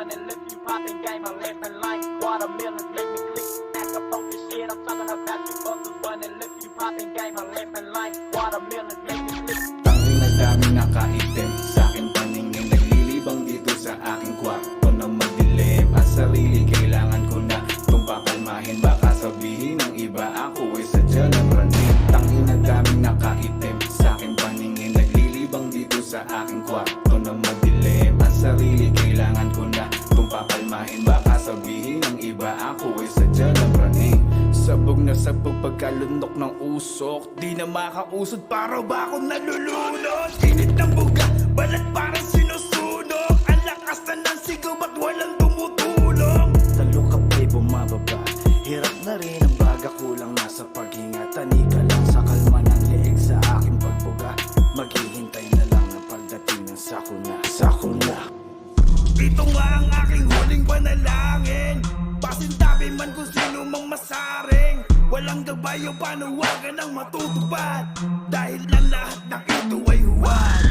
bun and lip you popping game, my left and line. Watermelons make me click. Act up on this shit, I'm talking about you fuckers bun and lip you popping game, my left and line. Watermelons make me click. Tanging na dami nakaitim sa aking paningin, naglilibang dito sa aking kwarto na madilim. Ang sarili kailangan ko na itong pakalmahin, baka sabihin ng iba ako ay sadya ng ranin. Tanging na dami nakaitim sa aking paningin, naglilibang dito sa aking kwarto na madilim. Ang sarili kailangan ko na itong pakalmahin, baka sabihin ng iba ako ay sadya ng ranin. Sabog na sabog pagkalunok ng usok, di na makausod, para ba ako nalulunod? Init ng buga, balat parang sinusunog. Ang lakas na ng sigaw, ba't walang tumutulong? Talo ka pa'y bumababa, hirap na rin ang baga, kulang na sa paghinga. Tanika lang sa kalma ng leeg sa aking pagbuga, maghihintay na lang ng pagdating ng sakuna. Ito nga ang aking huling panalangin, pasintabi man kung sino mang masaring. Walang gabay o panawagan ang matutupad, dahil ang lahat ng ito ay huwad.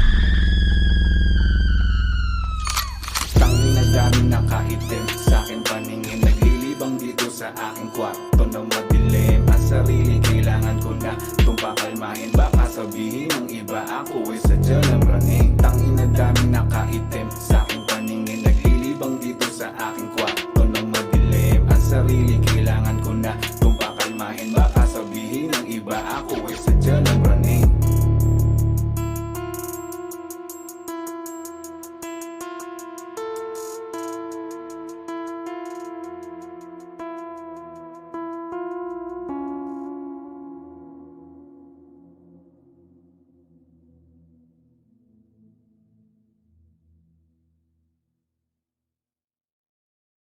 Tanging na daming nakaitim sa aking paningin, naglilibang dito sa aking kwarto na madilim. Ang sarili kailangan ko na itong pakalmahin, baka sabihin ng iba ako ay sadya ng raning. Tanging na daming nakaitim sa